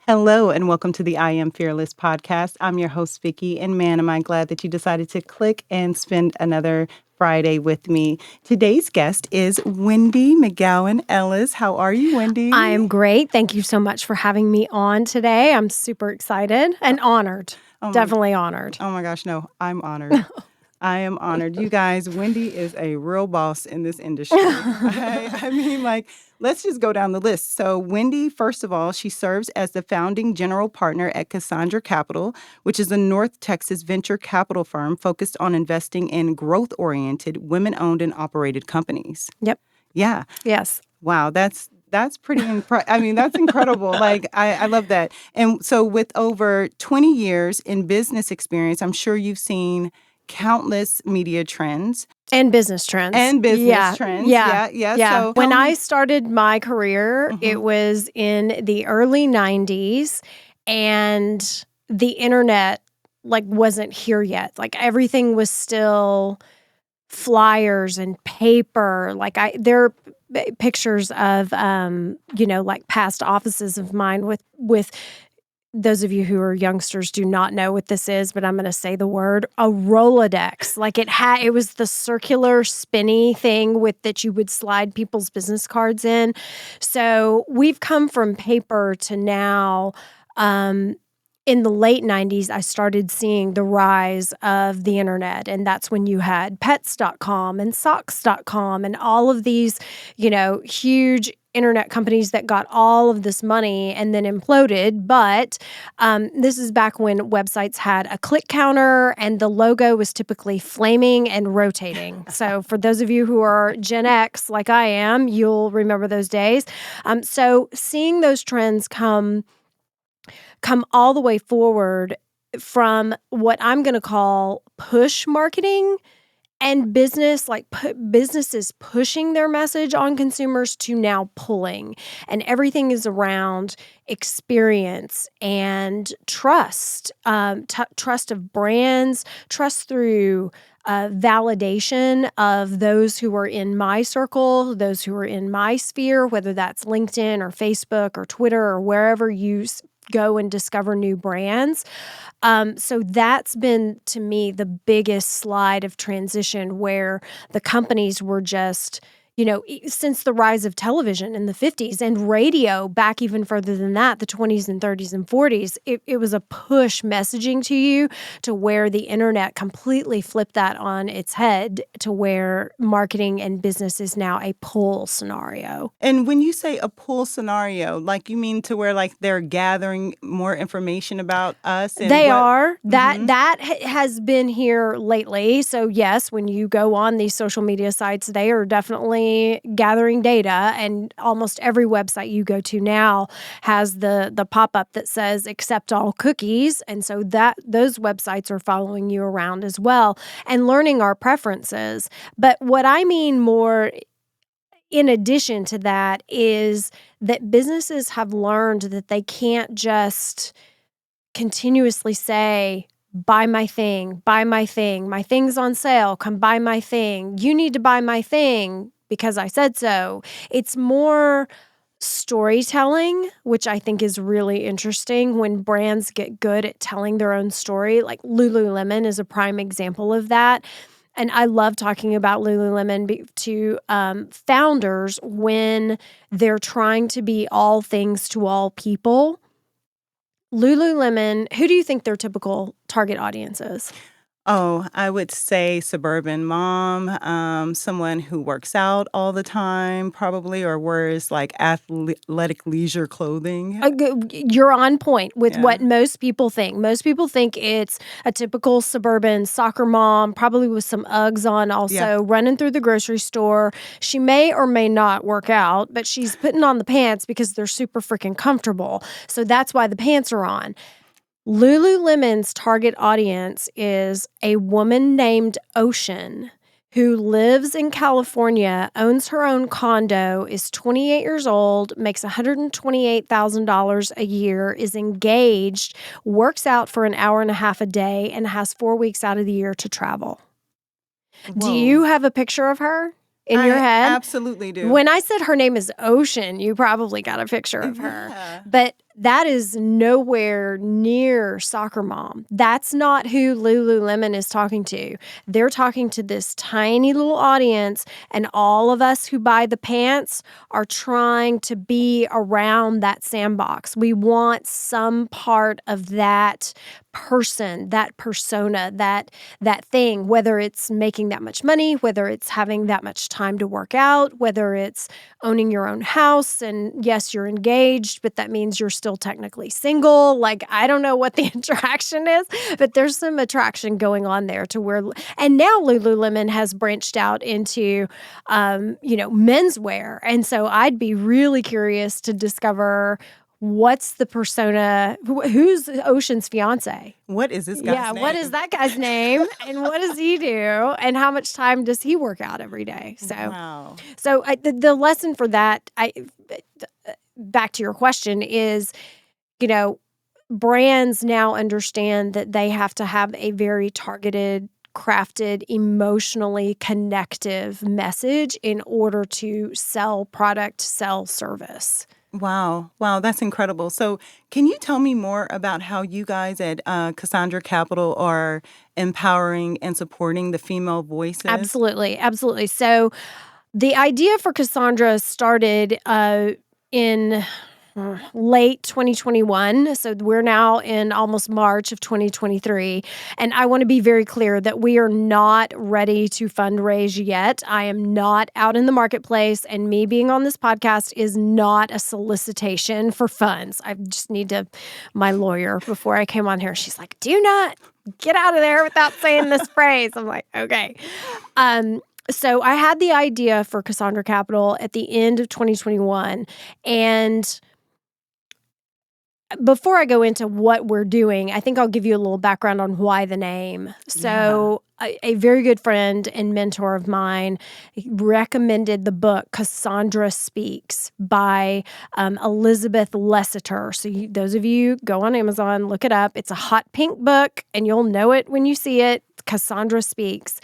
Hello, and welcome to the I Am Fearless podcast. I'm your host, Vickie, and man, am I glad that you decided to click and spend another Friday with me. Today's guest is Wendi McGowan-Ellis. How are you, Wendi? I am great. Thank you so much for having me on today. I'm super excited and honored. Definitely honored. Oh my gosh, no, I'm honored. I am honored. You guys, Wendi is a real boss in this industry. I mean, let's just go down the list. So Wendi, first of all, she serves as the founding general partner at Cassandra Capital, which is a North Texas venture capital firm focused on investing in growth-oriented, women-owned and operated companies. Yep. Yeah. Yes. Wow, that's pretty that's incredible. I love that. And so with over 20 years in business experience, I'm sure you've seen countless media trends. And business trends. Yeah. Yeah. So when I started my career, Mhm. it was in the early 90s, and the internet wasn't here yet. Everything was still flyers and paper. There are pictures of past offices of mine with those of you who are youngsters do not know what this is, but I'm going to say the word, a Rolodex. It was the circular spinny thing that you would slide people's business cards in. So we've come from paper to now. In the late 90s, I started seeing the rise of the internet, and that's when you had pets.com and socks.com and all of these, huge internet companies that got all of this money and then imploded. But this is back when websites had a click counter and the logo was typically flaming and rotating. So for those of you who are Gen X like I am, you'll remember those days. So seeing those trends come all the way forward from what I'm going to call push marketing and businesses pushing their message on consumers to now pulling. And everything is around experience and trust, trust of brands, trust through validation of those who are in my circle, those who are in my sphere, whether that's LinkedIn or Facebook or Twitter or wherever you go and discover new brands. So that's been, to me, the biggest slide of transition where the companies were just, since the rise of television in the 50s and radio back even further than that, the 20s and 30s and 40s, it was a push messaging to you to where the internet completely flipped that on its head to where marketing and business is now a pull scenario. And when you say a pull scenario, you mean to where they're gathering more information about us? And they are. Mhm. That has been here lately. So yes, when you go on these social media sites, they are definitely gathering data, and almost every website you go to now has the pop-up that says accept all cookies, and so that those websites are following you around as well and learning our preferences. But what I mean more in addition to that is that businesses have learned that they can't just continuously say, buy my thing, my thing's on sale, come buy my thing, you need to buy my thing because I said so. It's more storytelling, which I think is really interesting when brands get good at telling their own story. Like Lululemon is a prime example of that. And I love talking about Lululemon to founders when they're trying to be all things to all people. Lululemon, who do you think their typical target audience is? Oh, I would say suburban mom, someone who works out all the time, probably, or wears athletic leisure clothing. You're on point with Yeah. what most people think. Most people think it's a typical suburban soccer mom, probably with some Uggs on also, running through the grocery store. She may or may not work out, but she's putting on the pants because they're super freaking comfortable. So that's why the pants are on. Lululemon's target audience is a woman named Ocean who lives in California, owns her own condo, is 28 years old, makes $128,000 a year, is engaged, works out for an hour and a half a day, and has 4 weeks out of the year to travel. Whoa. Do you have a picture of her in your head? Absolutely do. When I said her name is Ocean, you probably got a picture of her. Yeah. But That is nowhere near Soccer Mom. That's not who Lululemon is talking to. They're talking to this tiny little audience, and all of us who buy the pants are trying to be around that sandbox. We want some part of that person, that persona, that thing, whether it's making that much money, whether it's having that much time to work out, whether it's owning your own house, and yes, you're engaged, but that means you're still technically single. Like, I don't know what the attraction is, but there's some attraction going on there to where, and now Lululemon has branched out into, menswear. And so I'd be really curious to discover what's the persona, who's Ocean's fiance? What is this guy's name? What is that guy's name? And what does he do? And how much time does he work out every day? So, Wow. The lesson for that, back to your question, is, brands now understand that they have to have a very targeted, crafted, emotionally connective message in order to sell product, sell service. Wow. Wow, that's incredible. So can you tell me more about how you guys at Cassandra Capital are empowering and supporting the female voices? Absolutely. Absolutely. So the idea for Cassandra started in late 2021. So we're now in almost March of 2023. And I want to be very clear that we are not ready to fundraise yet. I am not out in the marketplace, and me being on this podcast is not a solicitation for funds. I just need to, my lawyer, before I came on here, she's like, do not get out of there without saying this phrase. I'm like, okay. So I had the idea for Cassandra Capital at the end of 2021, and before I go into what we're doing, I think I'll give you a little background on why the name. So a very good friend and mentor of mine recommended the book Cassandra Speaks by Elizabeth Lessiter. So those of you, go on Amazon, look it up. It's a hot pink book, and you'll know it when you see it. Cassandra Speaks.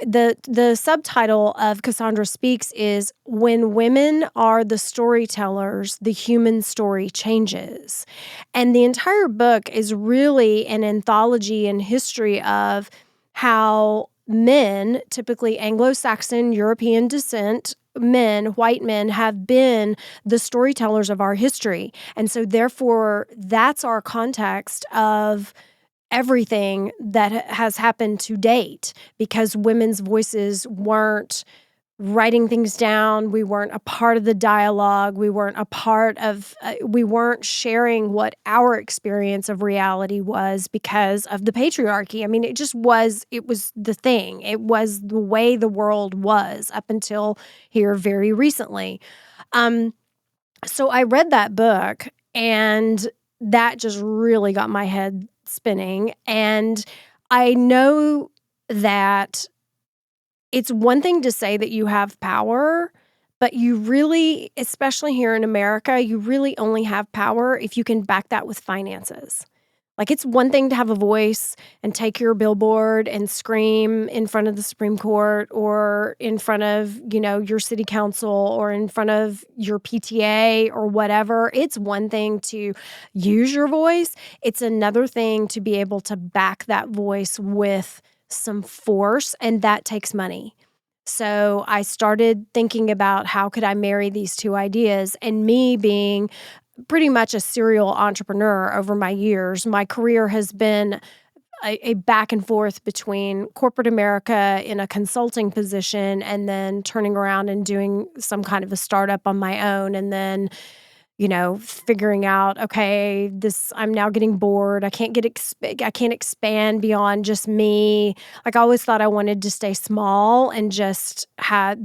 The subtitle of Cassandra Speaks is When Women Are the Storytellers, the Human Story Changes. And the entire book is really an anthology and history of how men, typically Anglo-Saxon, European descent, men, white men, have been the storytellers of our history. And so therefore, that's our context of everything that has happened to date, because women's voices weren't writing things down. We weren't a part of the dialogue. We weren't a part of, we weren't sharing what our experience of reality was because of the patriarchy. I mean, it was the thing. It was the way the world was up until here very recently. So I read that book, and that just really got my head spinning. And I know that it's one thing to say that you have power, but you really, especially here in America, you really only have power if you can back that with finances. Like, it's one thing to have a voice and take your billboard and scream in front of the Supreme Court, or in front of, your city council, or in front of your PTA or whatever. It's one thing to use your voice. It's another thing to be able to back that voice with some force, and that takes money. So I started thinking about how could I marry these two ideas, and me being pretty much a serial entrepreneur over my years. My career has been a back and forth between corporate America in a consulting position, and then turning around and doing some kind of a startup on my own, and then figuring out, okay, I'm now getting bored. I can't expand beyond just me. Like, I always thought I wanted to stay small and just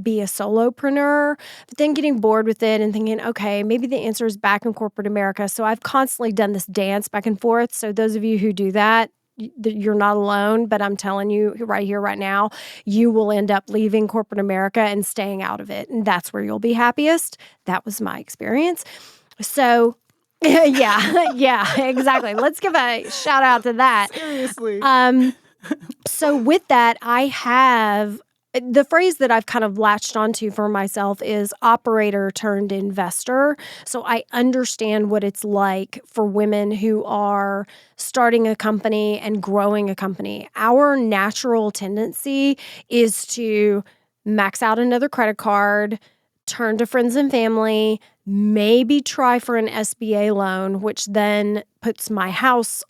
be a solopreneur, but then getting bored with it and thinking, okay, maybe the answer is back in corporate America. So I've constantly done this dance back and forth. So those of you who do that, you're not alone, but I'm telling you right here, right now, you will end up leaving corporate America and staying out of it. And that's where you'll be happiest. That was my experience. So, yeah, exactly. Let's give a shout out to that. Seriously. So with that, I have the phrase that I've kind of latched onto for myself is operator turned investor. So I understand what it's like for women who are starting a company and growing a company. Our natural tendency is to max out another credit card, turn to friends and family, maybe try for an SBA loan, which then puts my house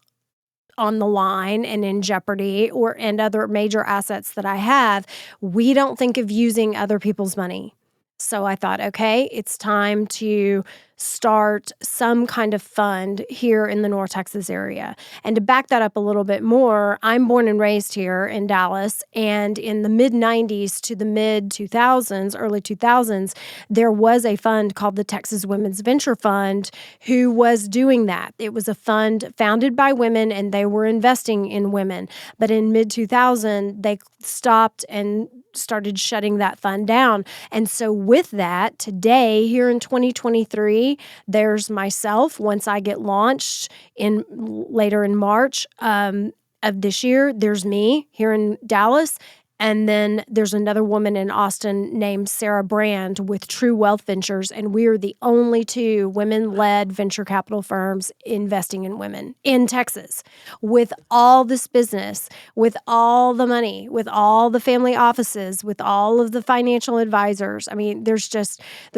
on the line and in jeopardy, and other major assets that I have. We don't think of using other people's money. So I thought, okay, it's time to start some kind of fund here in the North Texas area. And to back that up a little bit more, I'm born and raised here in Dallas. And in the mid-90s to the mid-2000s, early 2000s, there was a fund called the Texas Women's Venture Fund who was doing that. It was a fund founded by women, and they were investing in women. But in mid-2000, they stopped and started shutting that fund down. And so with that, today, here in 2023, there's myself. Once I get launched later in March of this year, there's me here in Dallas. And then there's another woman in Austin named Sarah Brand with True Wealth Ventures, and we are the only two women-led venture capital firms investing in women in Texas. With all this business, with all the money, with all the family offices, with all of the financial advisors, I mean, there's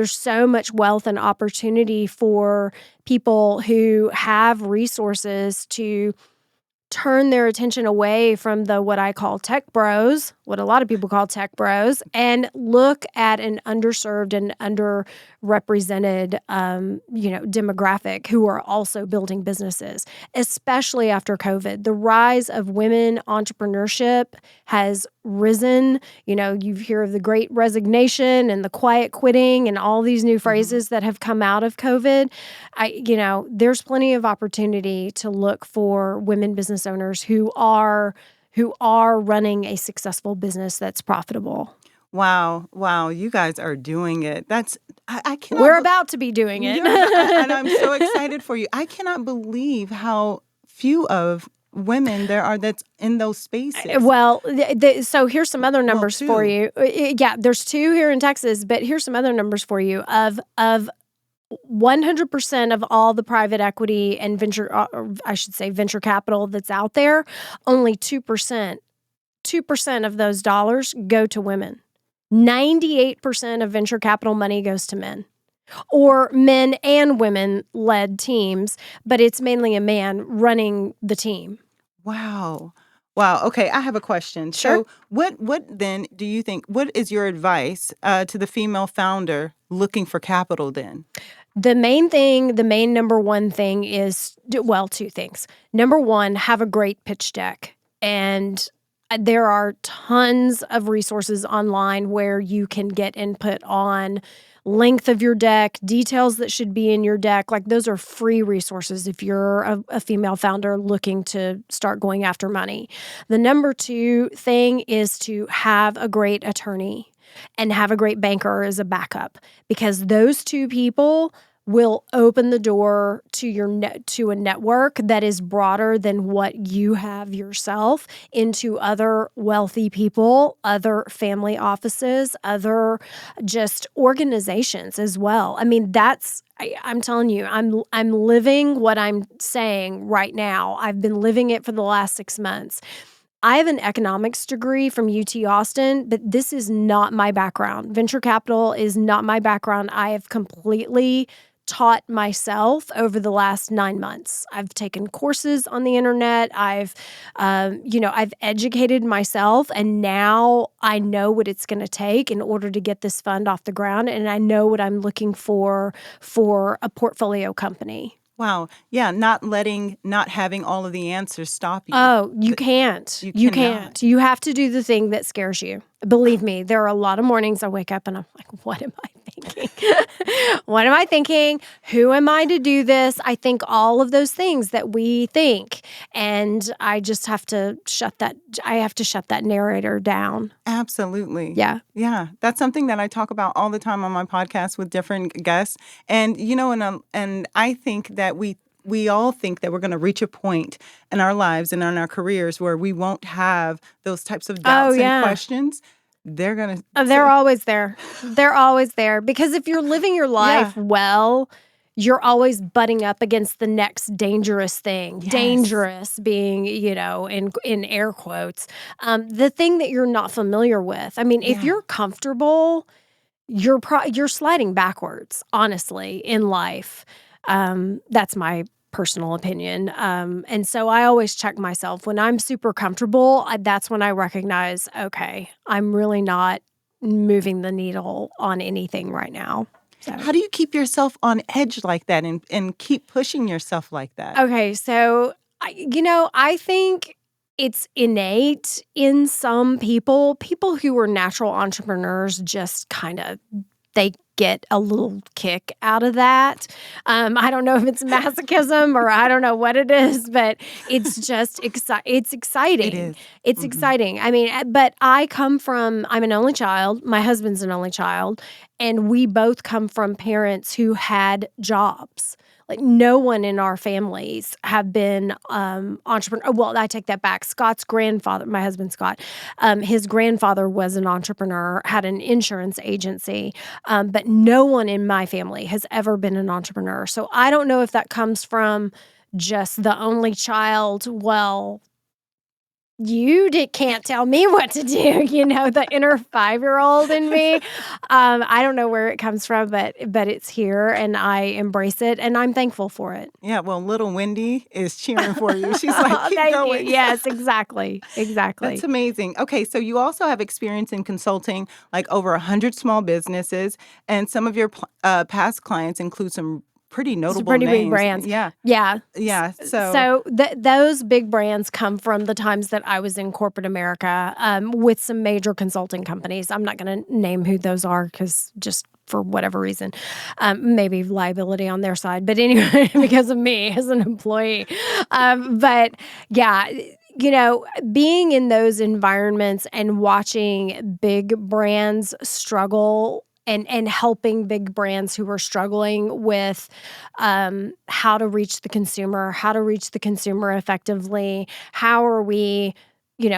so much wealth and opportunity for people who have resources to turn their attention away from what I call tech bros, what a lot of people call tech bros, and look at an underserved and underrepresented, demographic who are also building businesses, especially after COVID. The rise of women entrepreneurship has risen. You hear of the Great Resignation and the quiet quitting and all these new phrases that have come out of COVID. There's plenty of opportunity to look for women business owners who are running a successful business that's profitable. Wow, you guys are doing it. I cannot. We're about to be doing it. And I'm so excited for you. I cannot believe how few of women there are that's in those spaces. Well, so here's some other numbers for you. Yeah, there's 2 here in Texas, but here's some other numbers for you. Of 100% of all the private equity and venture capital that's out there, only 2% of those dollars go to women. 98% of venture capital money goes to men, or men and women-led teams, but it's mainly a man running the team. Wow. Okay, I have a question. Sure. So what then do you think, what is your advice to the female founder looking for capital then? The main number one thing is, 2 things. Number one, have a great pitch deck. And there are tons of resources online where you can get input on length of your deck, details that should be in your deck. Like, those are free resources if you're a female founder looking to start going after money. The number 2 thing is to have a great attorney and have a great banker as a backup, because those 2 people will open the door to a network that is broader than what you have yourself, into other wealthy people, other family offices, other just organizations as well. I mean, I'm telling you, I'm living what I'm saying right now. I've been living it for the last 6 months. I have an economics degree from UT Austin, but this is not my background. Venture capital is not my background. I have completely taught myself over the last 9 months. I've taken courses on the internet. I've educated myself, and now I know what it's going to take in order to get this fund off the ground, and I know what I'm looking for a portfolio company. Wow. Yeah, not having all of the answers stop you. Oh, you can't. You can't. You have to do the thing that scares you. Believe me, there are a lot of mornings I wake up and I'm like, what am I thinking? What am I thinking? Who am I to do this? I think all of those things that we think. And I just have to shut that narrator down. Absolutely. Yeah. Yeah. That's something that I talk about all the time on my podcast with different guests. And, and I think that we all think that we're going to reach a point in our lives and in our careers where we won't have those types of doubts and questions. they're going to They're always there. They're always there. Because if you're living your life well, you're always butting up against the next dangerous thing. Yes. Dangerous being, in air quotes, the thing that you're not familiar with. I mean, if you're comfortable, you're sliding backwards, honestly, in life. That's my personal opinion. And so I always check myself. When I'm super comfortable, that's when I recognize, okay, I'm really not moving the needle on anything right now. So. How do you keep yourself on edge like that and keep pushing yourself like that? Okay, so, I think it's innate in some people. People who are natural entrepreneurs just kind of, they get a little kick out of that. I don't know if it's masochism or I don't know what it is, but it's just it's exciting. It is. It's exciting. I mean, but I'm an only child. My husband's an only child. And we both come from parents who had jobs. Like no one in our families have been entrepreneur. Well, I take that back. Scott's grandfather, my husband Scott, his grandfather was an entrepreneur, had an insurance agency, but no one in my family has ever been an entrepreneur. So I don't know if that comes from just the only child. Well, you can't tell me what to do, the inner 5-year-old in me. I don't know where it comes from, but it's here and I embrace it and I'm thankful for it. Yeah, well, little Wendi is cheering for you. She's like, keep thank going. You. Yes, exactly. That's amazing. Okay, so you also have experience in consulting like over 100 small businesses, and some of your past clients include some pretty notable pretty names. Big brands. Yeah. Yeah. So those big brands come from the times that I was in corporate America with some major consulting companies. I'm not going to name who those are because just for whatever reason, maybe liability on their side. But anyway, because of me as an employee. But yeah, being in those environments and watching big brands struggle and helping big brands who are struggling with how to reach the consumer effectively. How are we,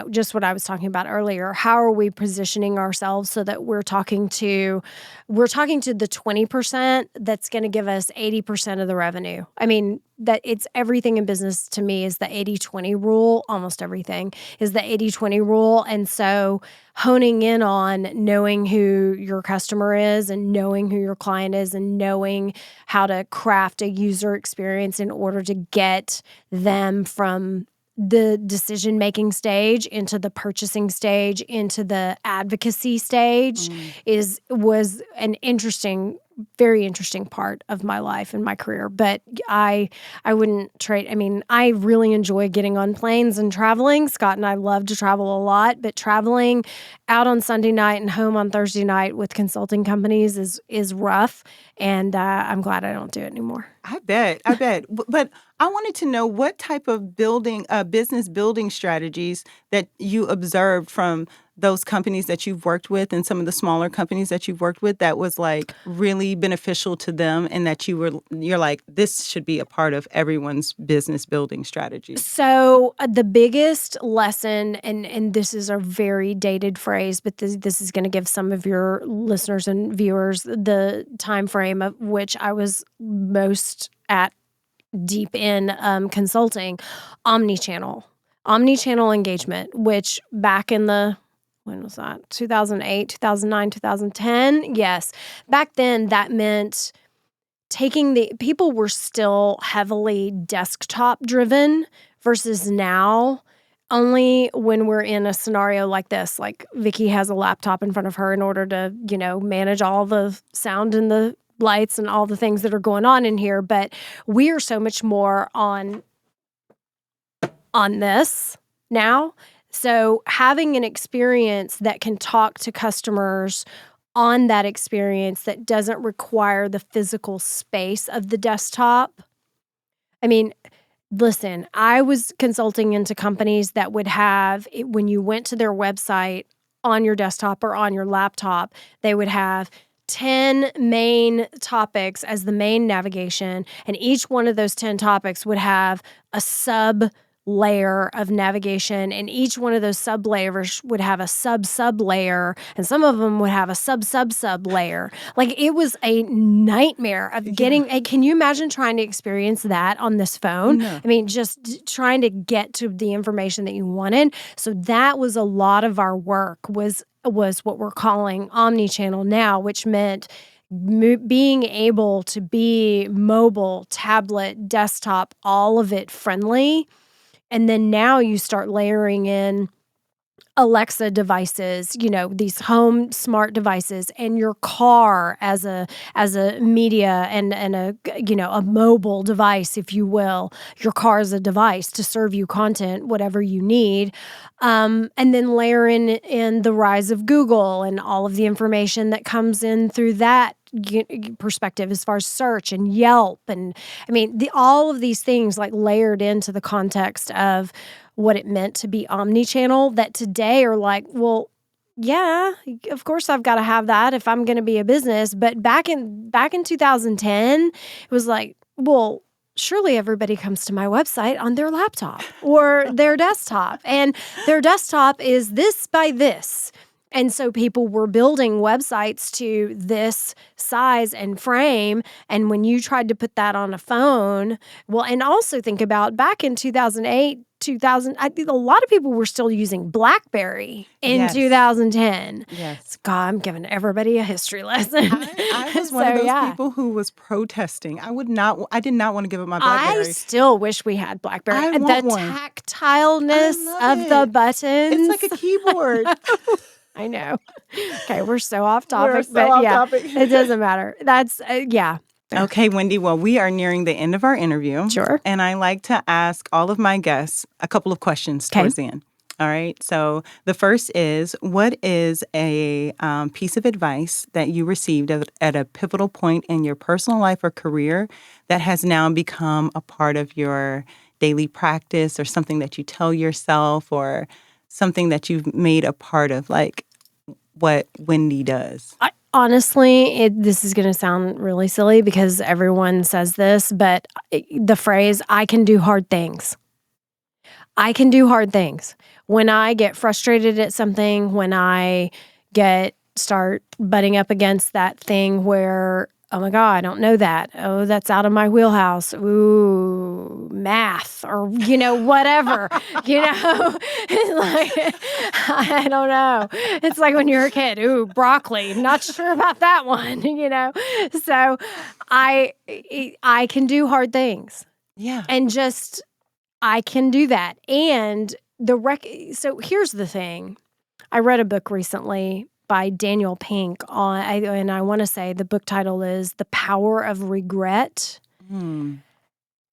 just what I was talking about earlier, how are we positioning ourselves so that we're talking to the 20% that's going to give us 80% of the revenue. I mean, that it's everything in business to me is the 80-20 rule. Almost everything is the 80-20 rule. And so honing in on knowing who your customer is and knowing who your client is and knowing how to craft a user experience in order to get them from the decision-making stage into the purchasing stage into the advocacy stage was an very interesting part of my life and my career. But I wouldn't trade. I mean, I really enjoy getting on planes and traveling. Scott and I love to travel a lot, but traveling out on Sunday night and home on Thursday night with consulting companies is rough. And I'm glad I don't do it anymore. I bet. But I wanted to know what type of business building strategies that you observed from those companies that you've worked with and some of the smaller companies that you've worked with that was like really beneficial to them and that you're like, this should be a part of everyone's business building strategy. So the biggest lesson, and this is a very dated phrase, but this is going to give some of your listeners and viewers the time frame of which I was most at deep in consulting, Omnichannel engagement, which back in when was that? 2008, 2009, 2010? Yes. Back then, that meant people were still heavily desktop driven versus now. Only when we're in a scenario like this, like Vickie has a laptop in front of her in order to, manage all the sound and the lights and all the things that are going on in here. But we are so much more on this now. So having an experience that can talk to customers on that experience that doesn't require the physical space of the desktop. I mean, listen, I was consulting into companies that would have, when you went to their website on your desktop or on your laptop, they would have 10 main topics as the main navigation, and each one of those 10 topics would have a sub layer of navigation, and each one of those sub layers would have a sub layer, and some of them would have a sub layer. Like, it was a nightmare of getting. Can you imagine trying to experience that on this phone? No. I mean, just trying to get to the information that you wanted. So that was a lot of our work. Was what we're calling Omnichannel now, which meant being able to be mobile, tablet, desktop, all of it friendly. And then now you start layering in Alexa devices, these home smart devices, and your car as a media and a mobile device, if you will. Your car is a device to serve you content, whatever you need. And then layer in the rise of Google and all of the information that comes in through that perspective as far as search and Yelp. And I mean, all of these things like layered into the context of what it meant to be omnichannel that today are like, well, yeah, of course I've got to have that if I'm going to be a business. But back in 2010, it was like, well, surely everybody comes to my website on their laptop or their desktop, and their desktop is this by this. And so people were building websites to this size and frame. And when you tried to put that on a phone, well, and also think about back in 2008, 2000, I think a lot of people were still using Blackberry in 2010. Yes. God, I'm giving everybody a history lesson. I was one of those people who was protesting. I did not want to give up my Blackberry. I still wish we had Blackberry. I want one. Tactileness of the buttons. It's like a keyboard. I know. Okay, we're so off topic. We're so off topic. It doesn't matter. That's, yeah. Okay, Wendi, well, we are nearing the end of our interview. Sure. And I like to ask all of my guests a couple of questions towards the end. All right. So the first is, what is a piece of advice that you received at a pivotal point in your personal life or career that has now become a part of your daily practice, or something that you tell yourself, or something that you've made a part of, like what Wendi does? Honestly, this is going to sound really silly because everyone says this, but the phrase, I can do hard things. I can do hard things. When I get frustrated at something, when I start butting up against that thing where, oh my God, I don't know that. Oh, that's out of my wheelhouse. Ooh, math or, whatever, like, I don't know. It's like when you're a kid, ooh, broccoli, not sure about that one, So I can do hard things. Yeah. And just, I can do that. And so here's the thing. I read a book recently by Daniel Pink and I want to say the book title is The Power of Regret.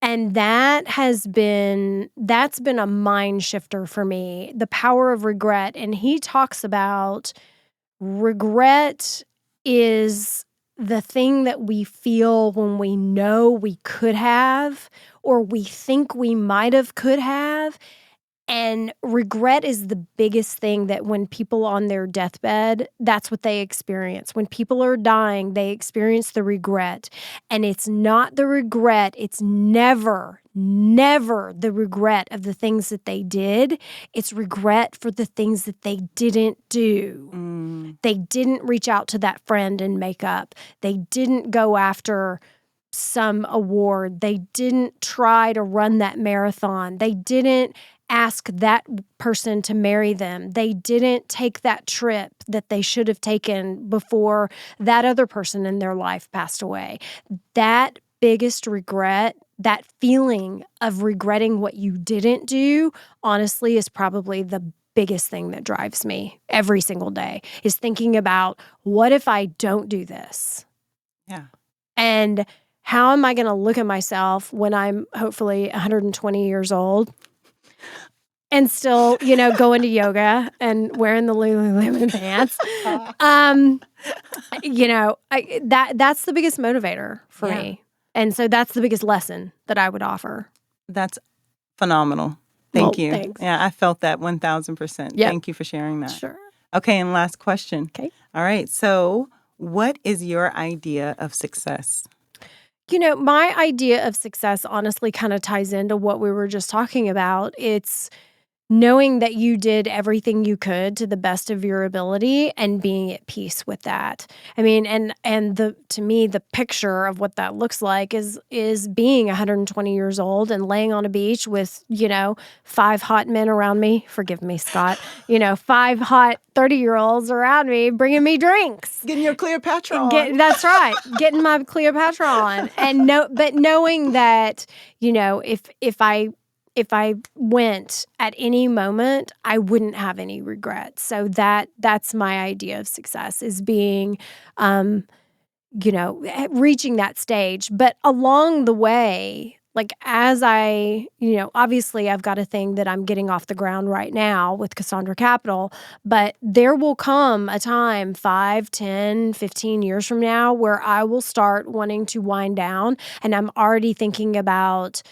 And that's been a mind shifter for me, the power of regret. And he talks about regret is the thing that we feel when we know we could have, or we think we might have could have. And regret is the biggest thing that when people on their deathbed, that's what they experience. When people are dying, they experience the regret. And it's not the regret. It's never the regret of the things that they did. It's regret for the things that they didn't do. They didn't reach out to that friend and make up. They didn't go after some award. They didn't try to run that marathon. They didn't ask that person to marry them. They didn't take that trip that they should have taken before that other person in their life passed away. That biggest regret, that feeling of regretting what you didn't do, honestly, is probably the biggest thing that drives me every single day, is thinking about, what if I don't do this? Yeah. And how am I going to look at myself when I'm hopefully 120 years old and still, going to yoga and wearing the Lululemon pants? That's the biggest motivator for me. And so that's the biggest lesson that I would offer. That's phenomenal. Thank you. Thanks. Yeah, I felt that 1,000%. Yep. Thank you for sharing that. Sure. Okay, and last question. Okay. All right. So, what is your idea of success? My idea of success honestly kind of ties into what we were just talking about. It's knowing that you did everything you could to the best of your ability and being at peace with that. I mean, and to me, the picture of what that looks like is being 120 years old and laying on a beach with, 5 hot men around me. Forgive me, Scott. 5 hot 30-year-olds around me bringing me drinks. Getting your Cleopatra on. That's right. Getting my Cleopatra on. And but knowing that, if I went at any moment, I wouldn't have any regrets. So that's my idea of success, is being, reaching that stage. But along the way, like as obviously I've got a thing that I'm getting off the ground right now with Cassandra Capital, but there will come a time 5, 10, 15 years from now where I will start wanting to wind down. And I'm already thinking about,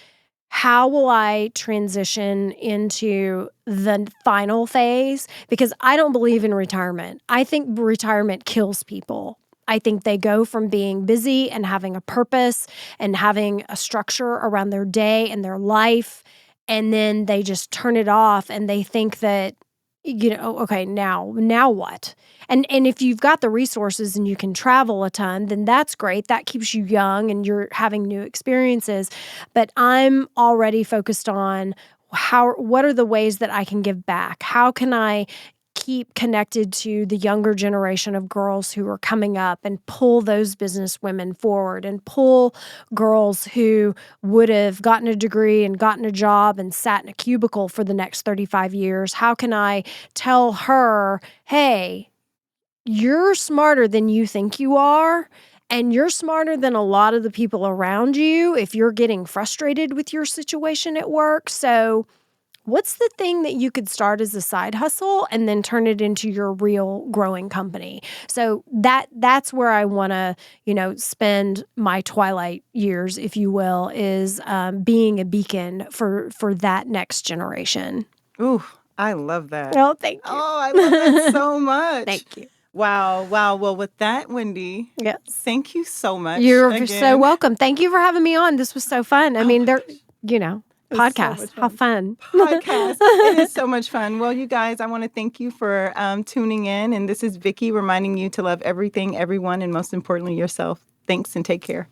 how will I transition into the final phase? Because I don't believe in retirement. I think retirement kills people. I think they go from being busy and having a purpose and having a structure around their day and their life, and then they just turn it off and they think that, okay, now what? And if you've got the resources and you can travel a ton, then that's great. That keeps you young and you're having new experiences. But I'm already focused on what are the ways that I can give back? How can I keep connected to the younger generation of girls who are coming up and pull those business women forward and pull girls who would have gotten a degree and gotten a job and sat in a cubicle for the next 35 years? How can I tell her, hey, you're smarter than you think you are, and you're smarter than a lot of the people around you if you're getting frustrated with your situation at work. So what's the thing that you could start as a side hustle and then turn it into your real growing company? So that's where I want to, spend my twilight years, if you will, is being a beacon for that next generation. Ooh, I love that. Oh, thank you. Oh, I love that so much. Thank you. Wow. Well, with that, Wendi, Yes. thank you so much. You're so welcome. Thank you for having me on. This was so fun. I mean, podcast. So How fun. Podcast. It is so much fun. Well, you guys, I want to thank you for tuning in. And this is Vickie reminding you to love everything, everyone, and most importantly, yourself. Thanks and take care.